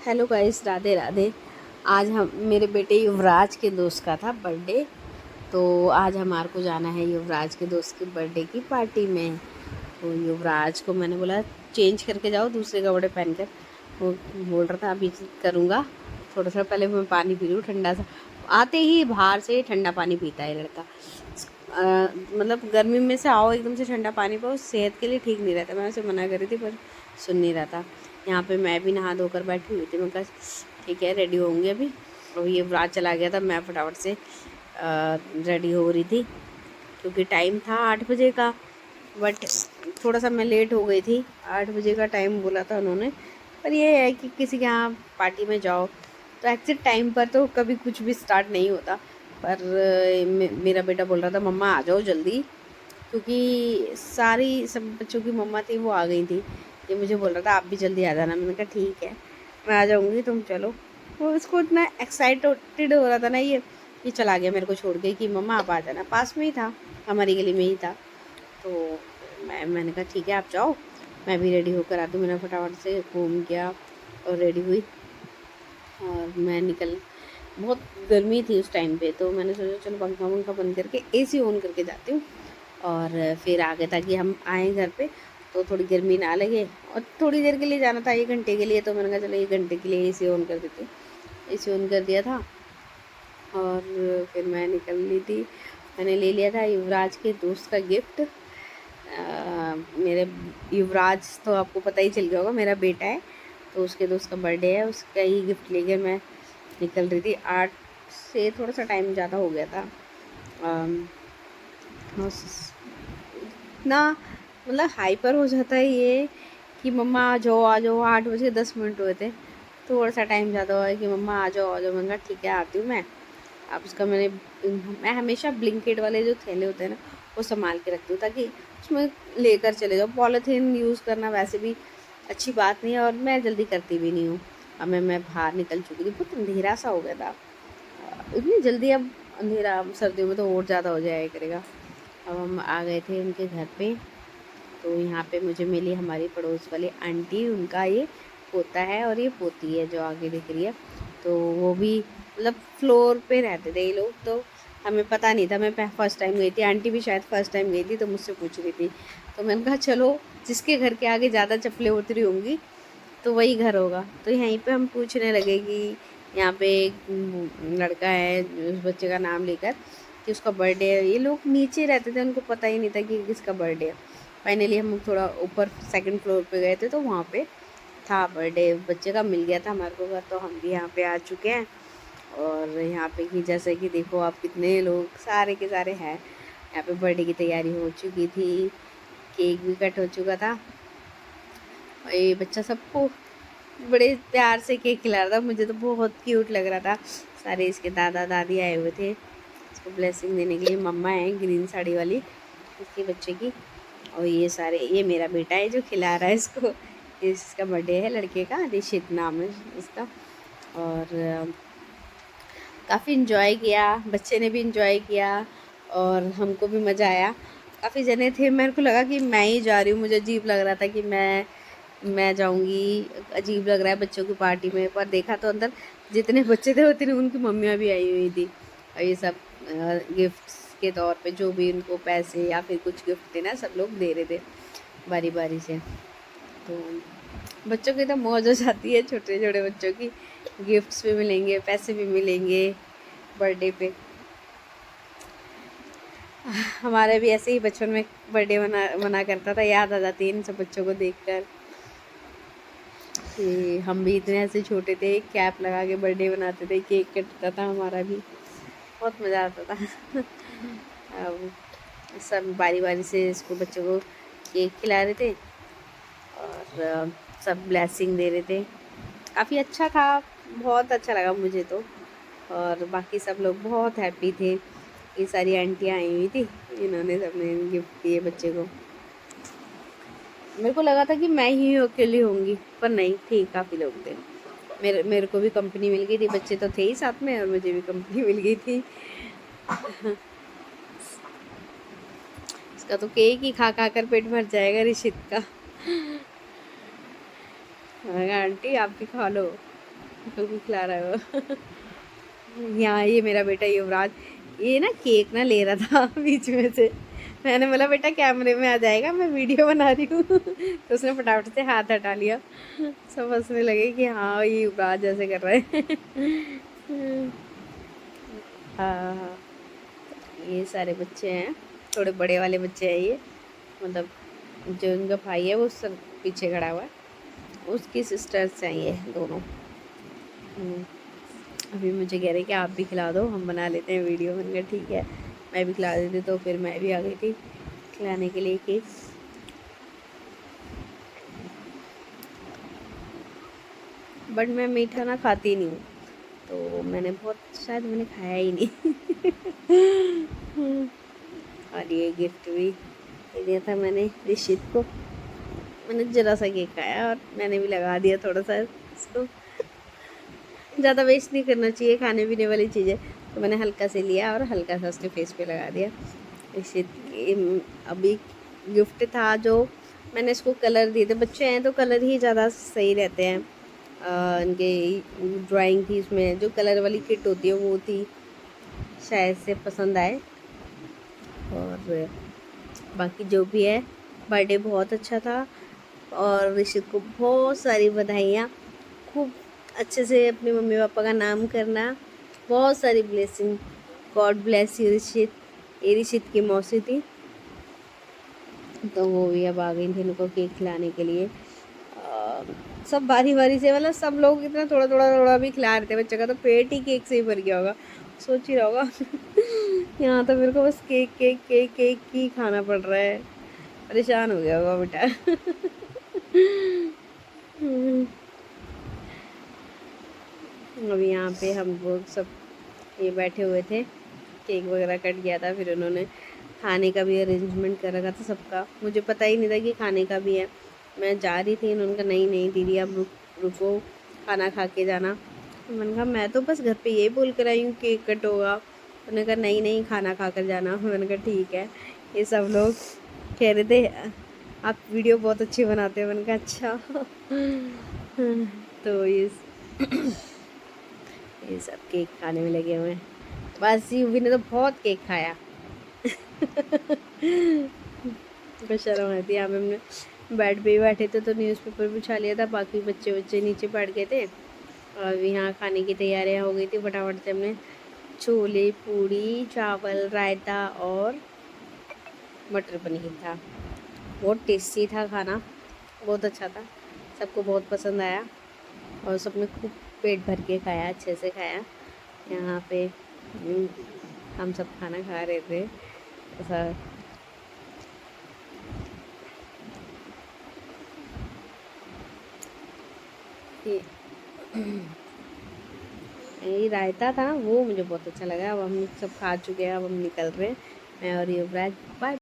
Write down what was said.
Hello guys, Radhe Radhe. आज हम मेरे बेटे युवराज के दोस्त का था बर्थडे। तो आज हमारे को जाना है युवराज के दोस्त की बर्थडे की पार्टी में। तो युवराज को मैंने बोला चेंज करके जाओ, दूसरे कपड़े पहन कर। वो बोल रहा था अभी करूँगा, थोड़ा सा पहले मैं पानी पी लूँ ठंडा सा। आते ही बाहर से ठंडा पानी पीता है लड़का। मतलब गर्मी में से आओ एकदम से ठंडा पानी पाओ, सेहत के लिए ठीक नहीं रहता। मैं उसे मना कर रही थी पर सुन नहीं रहा था। यहाँ पे मैं भी नहा धोकर बैठी हुई थी। मैं कहा ठीक है, रेडी होंगे अभी। और ये व्रत चला गया था, मैं फटाफट से रेडी हो रही थी क्योंकि टाइम था 8 बजे का। बट थोड़ा सा मैं लेट हो गई थी। 8 बजे का टाइम बोला था उन्होंने। पर ये है कि किसी के यहाँ पार्टी में जाओ तो एग्जैक्ट टाइम पर तो कभी कुछ भी स्टार्ट नहीं होता। पर मेरा बेटा बोल रहा था मम्मा आ जाओ जल्दी, क्योंकि सारी सब बच्चों की मम्मा थी वो आ गई थी। ये मुझे बोल रहा था आप भी जल्दी आ जाना। मैंने कहा ठीक है, मैं आ जाऊँगी, तुम चलो। वो उसको इतना एक्साइटेड हो रहा था ना ये चला गया मेरे को छोड़ के कि मम्मा आप आ जाना। पास में ही था, हमारी गली में ही था। तो मैंने कहा ठीक है आप जाओ, मैं भी रेडी होकर आती हूँ। मैंने फटाफट से घूम गया और रेडी हुई और मैं निकल। बहुत गर्मी थी उस टाइम पे, तो मैंने सोचा चलो पंखा वंखा बंद करके एसी ऑन करके जाती हूँ और फिर आगे ताकि हम आएँ घर पे तो थोड़ी गर्मी ना लगे। और थोड़ी देर के लिए जाना था, 1 घंटे के लिए, तो मैंने कहा चलो 1 घंटे के लिए एसी ऑन कर देती हूँ। एसी ऑन कर दिया था और फिर मैं निकल ली थी। मैंने ले लिया था युवराज के दोस्त का गिफ्ट। मेरे युवराज तो आपको पता ही चल गया होगा, मेरा बेटा है। तो उसके दोस्त का बर्थडे है, उसका ही गिफ्ट लेके मैं निकल रही थी। 8 से थोड़ा सा टाइम ज़्यादा हो गया था। इतना मतलब हाइपर हो जाता है ये कि मम्मा आ जाओ। 8 बजे 10 मिनट हुए थे, थोड़ा सा टाइम ज़्यादा हुआ है कि मम्मा आ जाओ। मैंने कहा ठीक है आती हूँ मैं। अब उसका मैं हमेशा ब्लिंकेट वाले जो थैले होते हैं ना वो संभाल के रखती हूँ ताकि उसमें लेकर चले जाओ। पॉलीथीन यूज़ करना वैसे भी अच्छी बात नहीं है और मैं जल्दी करती भी नहीं हूँ। अब मैं बाहर निकल चुकी थी, बहुत अंधेरा सा हो गया था। इतनी जल्दी अब अंधेरा सर्दियों में तो और ज़्यादा हो जाया करेगा। अब हम आ गए थे उनके घर पे। तो यहाँ पे मुझे मिली हमारी पड़ोस वाली आंटी, उनका ये पोता है और ये पोती है जो आगे दिख रही है। तो वो भी मतलब फ्लोर पे रहते थे ये लोग, तो हमें पता नहीं था। मैं फर्स्ट टाइम गई थी, आंटी भी शायद फर्स्ट टाइम गई थी, तो मुझसे पूछ रही थी। तो मैंने कहा चलो जिसके घर के आगे ज़्यादा चप्पलें उतरी होंगी तो वही घर होगा। तो यहीं पे हम पूछने लगे कि यहाँ पे एक लड़का है, उस बच्चे का नाम लेकर कि उसका बर्थडे है। ये लोग नीचे रहते थे, उनको पता ही नहीं था कि किसका बर्थडे है। फाइनली हम थोड़ा ऊपर सेकंड फ्लोर पे गए थे तो वहाँ पे था बर्थडे बच्चे का, मिल गया था हमारे को घर। तो हम भी यहाँ पे आ चुके हैं और यहाँ पे कि जैसे कि देखो आप कितने लोग सारे के सारे हैं। यहाँ पे बर्थडे की तैयारी हो चुकी थी, केक भी कट हो चुका था और ये बच्चा सबको बड़े प्यार से केक खिला रहा था। मुझे तो बहुत क्यूट लग रहा था। सारे इसके दादा दादी आए हुए थे इसको ब्लेसिंग देने के लिए। मम्मा है ग्रीन साड़ी वाली इसके बच्चे की, और ये सारे, ये मेरा बेटा है जो खिला रहा है इसको। इसका बर्थडे है लड़के का, रिशित नाम है इसका। और काफ़ी इन्जॉय किया, बच्चे ने भी इन्जॉय किया और हमको भी मज़ा आया। काफ़ी जने थे, मेरे को लगा कि मैं ही जा रही हूँ, मुझे अजीब लग रहा था कि मैं जाऊँगी, अजीब लग रहा है बच्चों की पार्टी में। पर देखा तो अंदर जितने बच्चे थे उतनी उनकी मम्मियाँ भी आई हुई थी और ये सब गिफ्ट्स के तौर पे जो भी उनको पैसे या फिर कुछ गिफ्ट देना सब लोग दे रहे थे बारी बारी से। तो बच्चों की तो मौज हो जाती है, छोटे छोटे बच्चों की। गिफ्ट्स भी मिलेंगे, पैसे भी मिलेंगे बर्थडे पे। हमारे भी ऐसे ही बचपन में बर्थडे मना करता था, याद आ जाती है इन सब बच्चों को देखकर कि हम भी इतने ऐसे छोटे थे, कैप लगा के बर्थडे बनाते थे, केक कटता था हमारा भी, बहुत मज़ा आता था। अब सब बारी बारी से इसको बच्चों को केक खिला रहे थे और सब ब्लेसिंग दे रहे थे। काफ़ी अच्छा था, बहुत अच्छा लगा मुझे तो। और बाकी सब लोग बहुत हैप्पी थे। ये सारी आंटियाँ आई हुई थी, इन्होंने सबने गिफ्ट दिए बच्चे को। मेरे को लगा था कि मैं ही अकेली होंगी, पर नहीं थी, काफ़ी लोग थे। मेरे को भी कंपनी मिल गई थी, बच्चे तो थे ही साथ में और मुझे भी कंपनी मिल गई थी। इसका तो केक ही खा खा कर पेट भर जाएगा ऋषित का। मैंने कहा आंटी आप भी खा लो। बिल्कुल खिला रहा है वो। यहाँ ये मेरा बेटा युवराज, ये ना केक ना ले रहा था बीच में से। मैंने बोला बेटा कैमरे में आ जाएगा, मैं वीडियो बना रही हूँ। तो उसने फटाफट से हाथ हटा लिया। सब हंसने लगे कि हाँ ये युवराज ऐसे कर रहा है। हाँ हाँ, ये सारे बच्चे हैं, थोड़े बड़े वाले बच्चे हैं ये, मतलब जो उनका भाई है वो सब पीछे खड़ा हुआ है, उसकी सिस्टर्स हैं ये दोनों। अभी मुझे कह रहे कि आप भी खिला दो, हम बना लेते हैं वीडियो। मैंने कहा ठीक है, मैं भी खिला देती, तो फिर मैं भी आ गई थी खिलाने के लिए केक। बट मैं मीठा ना खाती नहीं हूँ, तो मैंने बहुत शायद मैंने खाया ही नहीं। और ये गिफ्ट भी दिया था मैंने ऋषित को। मैंने जरा सा केक खाया और मैंने भी लगा दिया थोड़ा सा इसको। ज़्यादा वेस्ट नहीं करना चाहिए खाने पीने वाली चीज़ें, तो मैंने हल्का से लिया और हल्का सा उसके फेस पे लगा दिया। इसे अभी गिफ्ट था जो मैंने इसको कलर दिए थे, बच्चे हैं तो कलर ही ज़्यादा सही रहते हैं। इनके ड्राइंग थी, इसमें जो कलर वाली किट होती है वो थी, शायद से पसंद आए। और बाकी जो भी है, बर्थडे बहुत अच्छा था और ऋषित को बहुत सारी बधाइयाँ। खूब अच्छे से अपने मम्मी पापा का नाम करना, बहुत सारी blessing. God bless you Rishit. ये ऋषित की मौसी थी, तो वो भी अब आ गई थी उनको केक खिलाने के लिए। सब बारी बारी से, मतलब सब लोग इतना थोड़ा थोड़ा थोड़ा भी खिला रहे थे, बच्चे का तो पेट ही केक से ही भर गया होगा, सोच ही रहा होगा। यहाँ तो मेरे को बस केक केक केक केक ही खाना पड़ रहा है, परेशान हो गया होगा बेटा। अभी यहाँ पे हम लोग सब ये बैठे हुए थे, केक वगैरह कट गया था, फिर उन्होंने खाने का भी अरेंजमेंट कर रखा था सबका। मुझे पता ही नहीं था कि खाने का भी है, मैं जा रही थी, उन्होंने कहा नहीं नहीं दीदी आप रुको, खाना खा के जाना। तो मैंने कहा मैं तो बस घर पे यही बोल कर आई हूँ केक कट होगा। उन्होंने कहा नहीं नहीं खाना खा कर जाना। मैंने कहा ठीक है। ये सब लोग कह रहे थे आप वीडियो बहुत अच्छी बनाते हो। मैंने कहा अच्छा। तो ये सब केक खाने में लगे हुए हैं। बस यूवी ने तो बहुत केक खाया। तो शर्म आती है। यहाँ पे हमने बेड पे ही बैठे थे तो न्यूज़पेपर बिछा लिया था, बाकी बच्चे बच्चे नीचे बैठ गए थे और यहाँ खाने की तैयारियाँ हो गई थी। फटाफट से हमने छोले पूड़ी चावल रायता और मटर पनीर था। बहुत टेस्टी था खाना, बहुत अच्छा था, सबको बहुत पसंद आया और सबने खूब पेट भर के खाया, अच्छे से खाया। यहाँ पे हम सब खाना खा रहे थे ऐसा। ये रायता था वो मुझे बहुत अच्छा लगा। अब हम सब खा चुके हैं, अब हम निकल रहे हैं, मैं और युवराज। बाय।